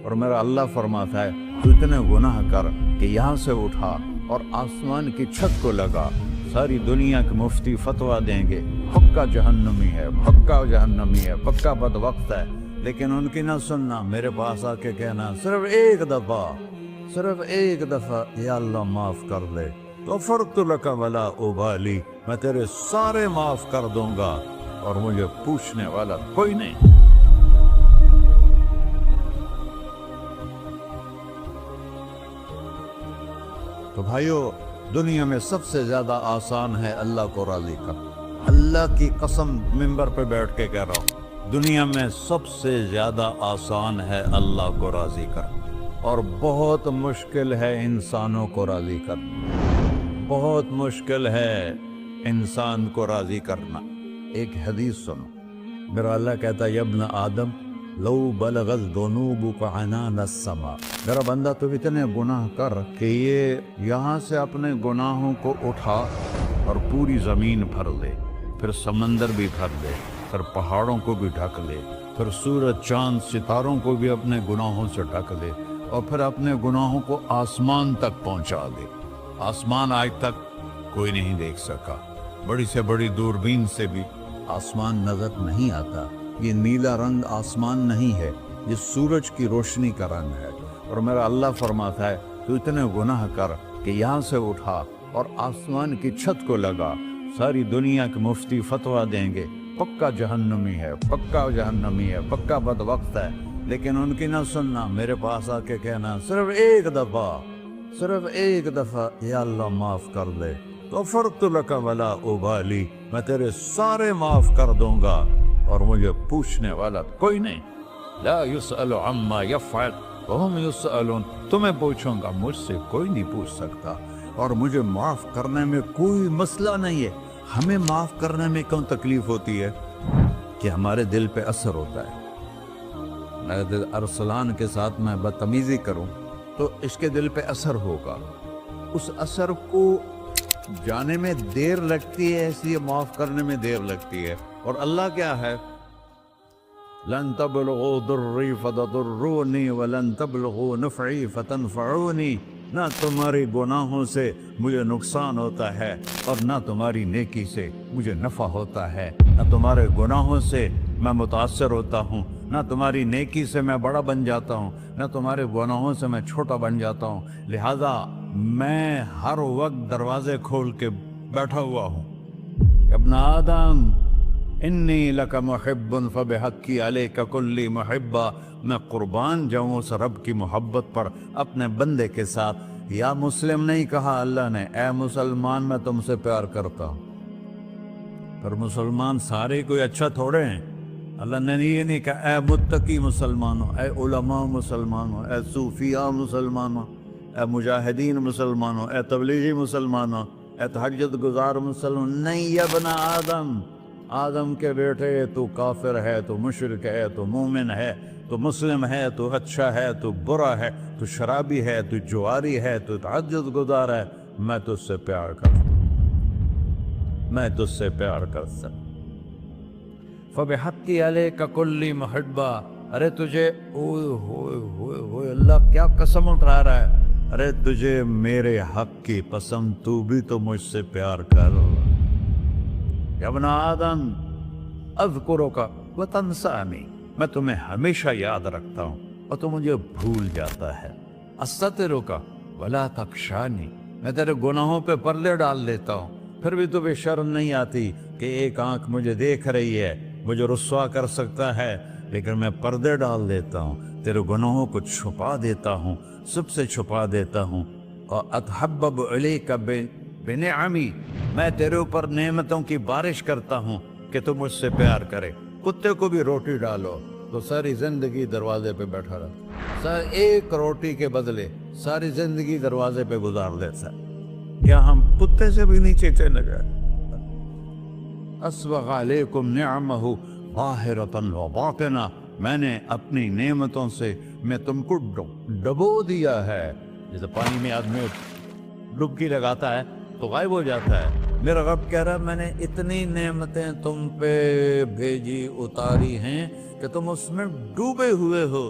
اور میرا اللہ فرماتا ہے تو اتنے گناہ کر کہ یہاں سے اٹھا اور آسمان کی چھت کو لگا، ساری دنیا کے مفتی فتویٰ دیں گے پکا جہنمی ہے، پکا جہنمی ہے، پکا بدبخت ہے، لیکن ان کی نہ سننا، میرے پاس آ کے کہنا صرف ایک دفعہ یا اللہ معاف کر دے، غفرت لک ولا ابالی، میں تیرے سارے معاف کر دوں گا اور مجھے پوچھنے والا کوئی نہیں۔ تو بھائیو، دنیا میں سب سے زیادہ آسان ہے اللہ کو راضی کرنا، اللہ کی قسم ممبر پہ بیٹھ کے کہہ رہا ہوں، دنیا میں سب سے زیادہ آسان ہے اللہ کو راضی کرنا، اور بہت مشکل ہے انسانوں کو راضی کرنا، بہت مشکل ہے انسان کو راضی کرنا۔ ایک حدیث سنو، میرا اللہ کہتا ہے یا ابن آدم لو بلغت ذنوبک عنان السماء، میرا بندہ تو اتنے گناہ کر کہ یہ یہاں سے اپنے گناہوں کو اٹھا اور پوری زمین بھر دے، پھر سمندر بھی بھر دے، پھر پہاڑوں کو بھی ڈھک لے، پھر سورج چاند ستاروں کو بھی اپنے گناہوں سے ڈھک لے، اور پھر اپنے گناہوں کو آسمان تک پہنچا دے۔ آسمان آج تک کوئی نہیں دیکھ سکا، بڑی سے بڑی دوربین سے بھی آسمان نظر نہیں آتا، یہ نیلا رنگ آسمان نہیں ہے، یہ سورج کی روشنی کا رنگ ہے، اور میرا اللہ فرماتا ہے تو اتنے گناہ کر کہ یہاں سے اٹھا اور آسمان کی چھت کو لگا، ساری دنیا کے مفتی فتویٰ دیں گے پکا جہنمی ہے، پکا جہنمی ہے، پکا بدبخت ہے، لیکن ان کی نہ سننا، میرے پاس آ کے کہنا صرف ایک دفعہ یا اللہ معاف کر دے، غفرت لک ولا ابالی، میں تیرے سارے معاف کر دوں گا اور مجھے پوچھنے والا کوئی نہیں۔ لا يسأل عما يفعل وهم يسألون، تمہیں پوچھوں گا، مجھ سے کوئی نہیں پوچھ سکتا، اور مجھے معاف کرنے میں کوئی مسئلہ نہیں ہے۔ ہمیں معاف کرنے میں کیوں تکلیف ہوتی ہے؟ کہ ہمارے دل پہ اثر ہوتا ہے۔ اگر ارسلان کے ساتھ میں بدتمیزی کروں تو اس کے دل پہ اثر ہوگا، اس اثر کو جانے میں دیر لگتی ہے، اس لیے معاف کرنے میں دیر لگتی ہے۔ اور اللہ کیا ہے؟ لن تبلغوا ضري فتضروني ولن تبلغوا نفعي فتنفعوني، نہ تمہاری گناہوں سے مجھے نقصان ہوتا ہے اور نہ تمہاری نیکی سے مجھے نفع ہوتا ہے، نہ تمہارے گناہوں سے میں متاثر ہوتا ہوں، نہ تمہاری نیکی سے میں بڑا بن جاتا ہوں، نہ تمہارے گناہوں سے میں چھوٹا بن جاتا ہوں، لہذا میں ہر وقت دروازے کھول کے بیٹھا ہوا ہوں۔ ابن آدم انی لک محب فبحقی علیک کلی محبہ، میں قربان جاؤں اس رب کی محبت پر اپنے بندے کے ساتھ۔ یا مسلم نہیں کہا اللہ نے، اے مسلمان میں تم سے پیار کرتا ہوں۔ پر مسلمان سارے کوئی اچھا تھوڑے ہیں، اللہ نے یہ نہیں کہا اے متقی مسلمانوں، اے علماء مسلمانوں، اے صوفیاء مسلمانوں، اے مجاہدین مسلمانوں، اے تبلیغی مسلمانوں، اے تہجد گزار مسلمان، نہیں یا ابن آدم، آدم کے بیٹے، تو کافر ہے، تو مشرک ہے، تو مومن ہے، تو مسلم ہے، تو اچھا ہے، تو برا ہے، تو شرابی ہے، تو جواری ہے، تو تہجد گزار ہے، میں تجھ سے پیار کرتا ہوں، میں تجھ سے پیار کرتا ہوں۔ فبحقی علیک کلی محبہ، ارے تجھے اوئے اللہ کیا قسم اٹھا رہا ہے، ارے تجھے میرے حق کی قسم، تو بھی تو مجھ سے پیار کر۔ یا ابن آدم اذکرک وتنسانی، میں تمہیں ہمیشہ یاد رکھتا ہوں اور تو مجھے بھول جاتا ہے۔ استترک ولا تخشانی، میں تیرے گناہوں پہ پردے ڈال دیتا ہوں، پھر بھی تمہیں شرم نہیں آتی کہ ایک آنکھ مجھے دیکھ رہی ہے، مجھے رسوا کر سکتا ہے، لیکن میں پردے ڈال دیتا ہوں، تیرے گناہوں کو چھپا دیتا ہوں، سب سے چھپا دیتا ہوں۔ اور اتحبب علیک بنعمی، میں تیرے اوپر نعمتوں کی بارش کرتا ہوں کہ تو مجھ سے پیار کرے۔ کتے کو بھی روٹی ڈالو تو ساری زندگی دروازے پہ بیٹھا رہتا، ایک روٹی کے بدلے ساری زندگی دروازے پہ گزار دیتا ہے۔ کیا ہم کتے سے بھی نیچے چلے گئے؟ اسبغ علیکم نعمہ ظاہرۃ و باطنہ، میں نے اپنی نعمتوں سے میں تم کو ڈبو دیا ہے، جیسے پانی میں آدمی ڈبکی لگاتا ہے تو غائب ہو جاتا ہے۔ میرا رب کہہ رہا ہے میں نے اتنی نعمتیں تم پہ بھیجی، اتاری ہیں کہ تم اس میں ڈوبے ہوئے ہو،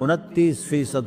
29%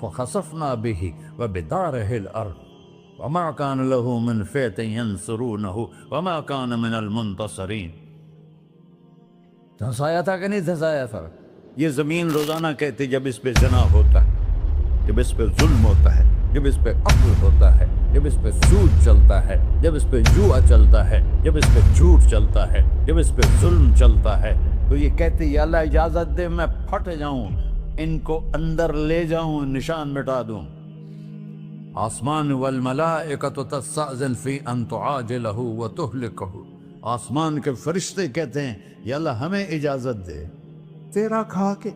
فخسفنا به وبداره الأرض وما كان له من فئة ينصرونه وما كان من المنتصرين. دھنسایا تھا کہ نہیں دھنسایا تھا؟ یہ زمین روزانہ کہتی جب اس پہ زنا ہوتا ہے، جب اس پہ ظلم ہوتا ہے، جب اس پہ قتل ہوتا ہے، جب اس پہ سود چلتا ہے، جب اس پہ جوا چلتا ہے، جب اس پہ جھوٹ چلتا ہے، جب اس پہ ظلم چلتا ہے، تو یہ کہتی یا اللہ اجازت دے میں پھٹ جاؤں، ان کو اندر لے جاؤں، نشان مٹا دوں. آسمان والملائکۃ تستأذن فی ان تعاجلہ وتہلکہ، آسمان کے فرشتے کہتے ہیں یا اللہ ہمیں اجازت دے، تیرا کھا کے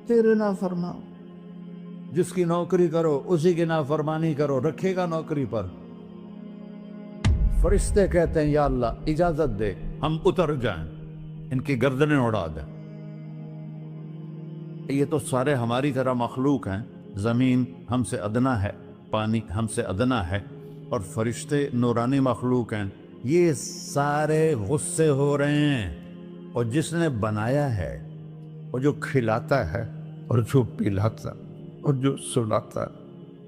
تیرے نافرمان، جس کی نوکری کرو اسی کی نافرمانی کرو، رکھے گا نوکری پر. فرشتے کہتے ہیں یا اللہ اجازت دے ہم اتر جائیں، ان کی گردنیں اڑا دیں. یہ تو سارے ہماری طرح مخلوق ہیں، زمین ہم سے ادنا ہے، پانی ہم سے ادنا ہے، اور فرشتے نورانی مخلوق ہیں. یہ سارے غصے ہو رہے ہیں، اور جس نے بنایا ہے، اور جو کھلاتا ہے، اور جو پلاتا، اور جو سلاتا،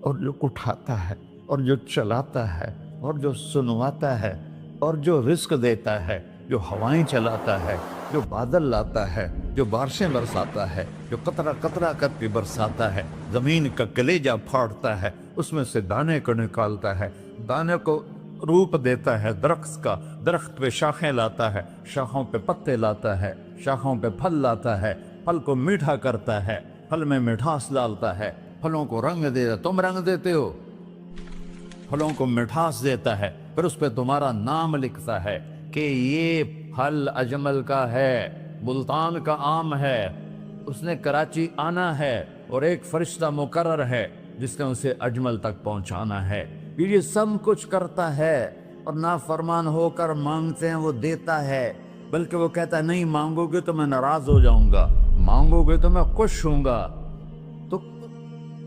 اور جو اٹھاتا ہے، اور جو چلاتا ہے، اور جو سنواتا ہے، اور جو رزق دیتا ہے، جو ہوائیں چلاتا ہے، جو بادل لاتا ہے، جو بارشیں برساتا ہے، جو قطرہ قطرہ کر کے برساتا ہے، زمین کا کلیجہ پھاڑتا ہے، اس میں سے دانے کو نکالتا ہے، دانے کو روپ دیتا ہے درخت کا، درخت پہ شاخیں لاتا ہے، شاخوں پہ پتے لاتا ہے، شاخوں پہ پھل لاتا ہے، پھل کو میٹھا کرتا ہے، پھل میں مٹھاس ڈالتا ہے، پھلوں کو رنگ دیتا. تم رنگ دیتے ہو، پھلوں کو مٹھاس دیتا ہے، پھر اس پہ تمہارا نام لکھتا ہے کہ یہ پھل اجمل کا ہے، ملتان کا آم ہے، اس نے کراچی آنا ہے، اور ایک فرشتہ مقرر ہے جس نے اسے اجمل تک پہنچانا ہے. یہ سب کچھ کرتا ہے، اور نافرمان ہو کر مانگتے ہیں وہ دیتا ہے، بلکہ وہ کہتا ہے نہیں مانگو گے تو میں ناراض ہو جاؤں گا، مانگو گے تو میں خوش ہوں گا. تو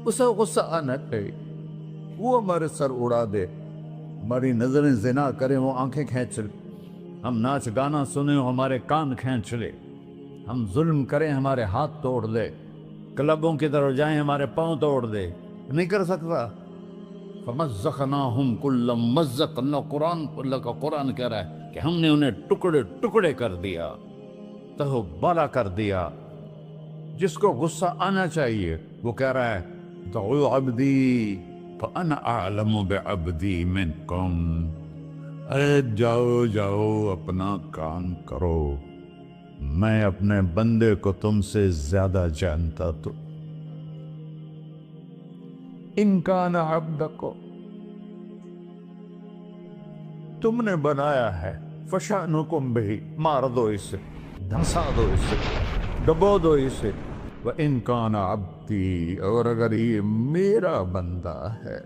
اسے غصہ آنا چاہیے، وہ ہمارے سر اڑا دے، ہماری نظریں زنا کریں وہ آنکھیں کھینچ لے، ہم ناچ گانا سنیں ہمارے کان کھینچ لے، ہم ظلم کریں ہمارے ہاتھ توڑ دے، کلبوں کی طرف جائیں ہمارے پاؤں توڑ دے. نہیں کر سکتا. فَمَزَّقْنَاهُمْ كُلَّ مُمَزَّقٍ، اللہ کا قرآن کہہ رہا ہے کہ ہم نے انہیں ٹکڑے ٹکڑے کر دیا، تہو بالا کر دیا. جس کو غصہ آنا چاہیے وہ کہہ رہا ہے دعو عبدی فَأَنَا أَعْلَمُ بِعَبْدِي مِنْكُمْ، اے جاؤ جاؤ اپنا کام کرو، میں اپنے بندے کو تم سے زیادہ جانتا. تو ان کان عبدکو، تم نے بنایا ہے، فشانکم بہی، مار دو اسے، دھنسا دو اسے، ڈبو دو اسے. وَإِن كَانَ عَبْدِي، اور اگر یہ میرا بندہ ہے،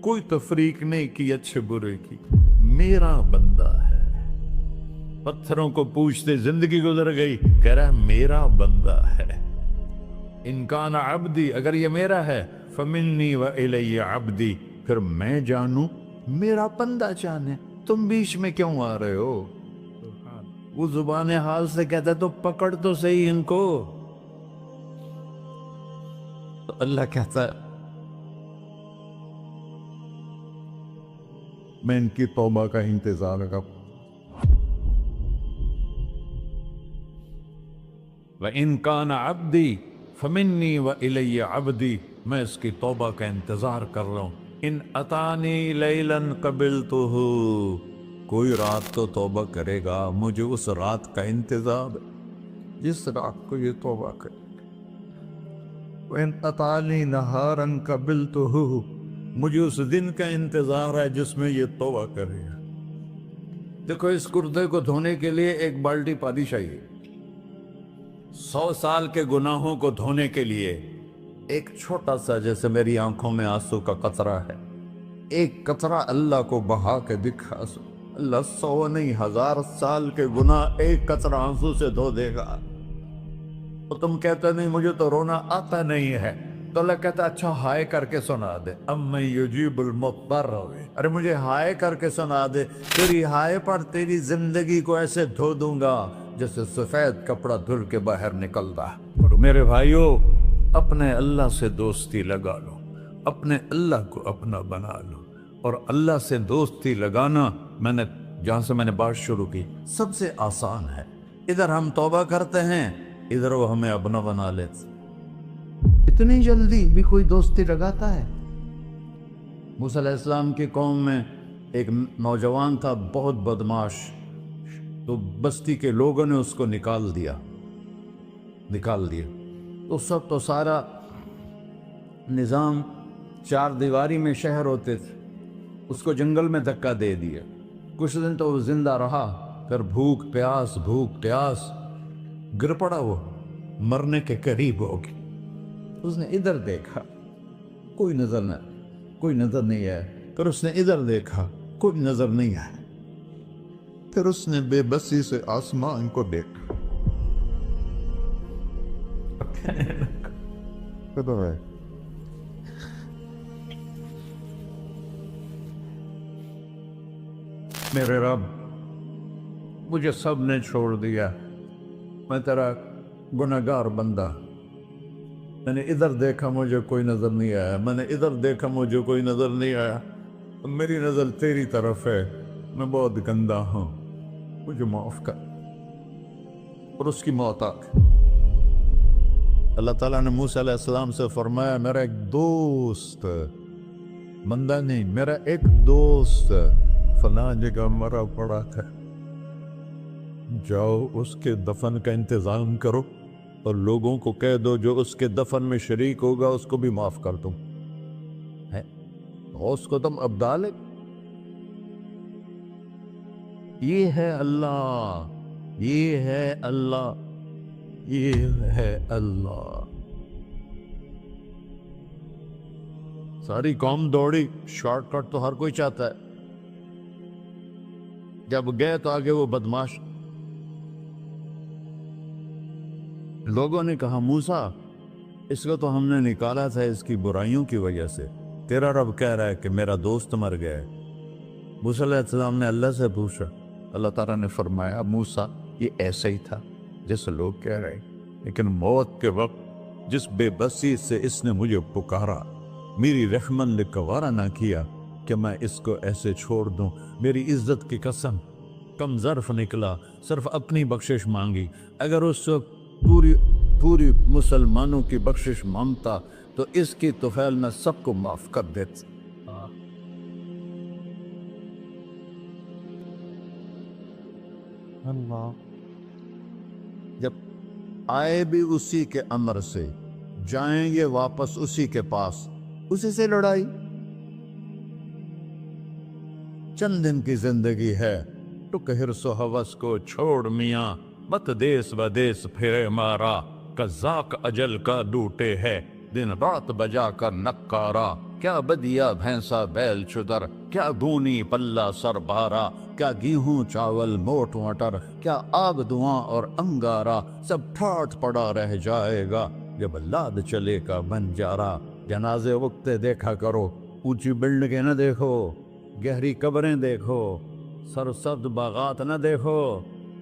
کوئی تفریق نہیں کی اچھے برے کی، میرا بندہ ہے. پتھروں کو پوچھتے زندگی گزر گئی، کہہ رہا ہے میرا بندہ ہے. ان کان عبدی، اگر یہ میرا ہے، فمنی وإلی عبدی، پھر میں جانوں میرا بندہ جانے. تم بیچ میں کیوں آ رہے ہو؟ وہ زبان حال سے کہتا ہے تو پکڑ تو صحیح ان کو. تو اللہ کہتا ہے میں ان کی توبہ کا انتظار کروں. وَإِن كَانَ عَبْدِي فَمِنِّي وَإِلَيَّ عَبْدِي، میں اس کی توبہ کا انتظار کر رہا ہوں. ان اتانی لیلاً قبلتہ، کوئی رات تو توبہ کرے گا، مجھے اس رات کا انتظار ہے جس رات کو یہ توبہ کرے. وَإِن أَتَانِي نَهَارًا قَبِلْتُهُ، مجھے اس دن کا انتظار ہے جس میں یہ توبہ کرے گا. دیکھو اس کردے کو دھونے کے لیے ایک بالٹی پانی چاہیے، 100 سال کے گناہوں کو دھونے کے لیے ایک چھوٹا سا، جیسے میری آنکھوں میں آنسو کا قطرہ ہے، ایک قطرہ اللہ کو بہا کے دکھا سو، اللہ 100 نہیں 1000 سال کے گناہ ایک قطرہ آنسو سے دھو دے گا. تو تم کہتے نہیں مجھے تو رونا آتا نہیں ہے، تو اللہ کہتا اچھا ہائے کر کے سنا دے. اَمَّن يُجِيبُ الْمُضْطَرَّ، ارے مجھے ہائے کر کے سنا دے، تیری ہائے پر تیری زندگی کو ایسے دھو دوں گا جیسے سفید کپڑا دھل کے باہر نکلتا. اور میرے بھائیو، اپنے اللہ سے دوستی لگا لو، اپنے اللہ کو اپنا بنا لو۔ اور اللہ سے دوستی لگانا، جہاں سے میں نے بات شروع کی، سب سے آسان ہے۔ ادھر ہم توبہ کرتے ہیں، ادھر وہ ہمیں اپنا بنا لیتے۔ اتنی جلدی بھی کوئی دوستی لگاتا ہے؟ موسیٰ علیہ السلام کی قوم میں ایک نوجوان تھا، بہت بدماش، تو بستی کے لوگوں نے اس کو نکال دیا۔ تو سارا نظام 4 دیواری میں شہر ہوتے تھے، اس کو جنگل میں دھکا دے دیا۔ کچھ دن تو وہ زندہ رہا، پھر بھوک پیاس گر پڑا، وہ مرنے کے قریب ہو گیا۔ اس نے ادھر دیکھا، کوئی نظر نہیں آیا۔ پھر اس نے ادھر دیکھا، کوئی نظر نہیں آیا۔ پھر اس نے بے بسی سے آسمان کو دیکھا۔ میرے رب، مجھے سب نے چھوڑ دیا، میں تیرا گنہگار بندہ۔ میں نے ادھر دیکھا، مجھے کوئی نظر نہیں آیا، میں نے ادھر دیکھا، مجھے کوئی نظر نہیں آیا۔ میری نظر تیری طرف ہے، میں بہت گندا ہوں، مجھے معاف کر۔ اور اس کی موت آ گئی۔ اللہ تعالیٰ نے موسیٰ علیہ السلام سے فرمایا، میرا ایک دوست، بندہ نہیں، میرا ایک دوست فلاں جگہ مرا پڑا ہے، جاؤ اس کے دفن کا انتظام کرو، اور لوگوں کو کہہ دو جو اس کے دفن میں شریک ہوگا اس کو بھی معاف کر دوں۔ غوث کو تم ابدال ہے۔ یہ ہے اللہ، یہ ہے اللہ، یہ ہے اللہ۔ ساری قوم دوڑی، شارٹ کٹ تو ہر کوئی چاہتا ہے۔ جب گئے تو آگے وہ بدماش، لوگوں نے کہا موسیٰ اس کو تو ہم نے نکالا تھا اس کی برائیوں کی وجہ سے، تیرا رب کہہ رہا ہے کہ میرا دوست مر گیا ہے۔ موسیٰ علیہ السلام نے اللہ سے پوچھا، اللہ تعالیٰ نے فرمایا موسیٰ یہ ایسا ہی تھا جیسے لوگ کہہ رہے، لیکن موت کے وقت جس بے بسی سے اس نے مجھے پکارا، میری رحمت نے گوارا نہ کیا کہ میں اس کو ایسے چھوڑ دوں۔ میری عزت کی قسم، کم ظرف نکلا، صرف اپنی بخشش مانگی۔ اگر اس وقت پوری مسلمانوں کی بخشش مانگتا تو اس کی طفیل میں سب کو معاف کر دیتا۔ اللہ جب آئے بھی اسی کے امر سے، جائیں گے واپس اسی کے پاس، اسی سے لڑائی۔ چند دن کی زندگی ہے، ٹک حرص و ہوس کو چھوڑ میاں، مت دیس بدیس پھرے مارا، قزاق اجل کا ڈوٹے ہے، دن رات بجا کر نکارا، کیا بدیا بھینسا بیل چدر، کیا گونی پلہ سر بارا، کیا گیہوں چاول موٹ مٹر، کیا آگ دھواں اور انگارا، سب ٹھاٹھ پڑا رہ جائے گا جب لاد چلے کا بنجارا۔ جنازے وقتے دیکھا کرو، اونچی بلڈنگیں نہ دیکھو، گہری قبریں دیکھو، سرسبز باغات نہ دیکھو،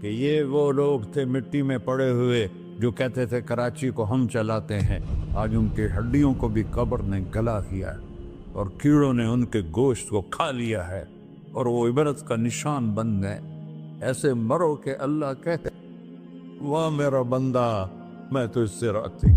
کہ یہ وہ لوگ تھے مٹی میں پڑے ہوئے جو کہتے تھے کراچی کو ہم چلاتے ہیں۔ آج ان کی ہڈیوں کو بھی قبر نے گلا کیا ہے، اور کیڑوں نے ان کے گوشت کو کھا لیا ہے، اور وہ عبرت کا نشان بن گئے۔ ایسے مرو کہ اللہ کہتے واہ میرا بندہ، میں تو اس سے راضی۔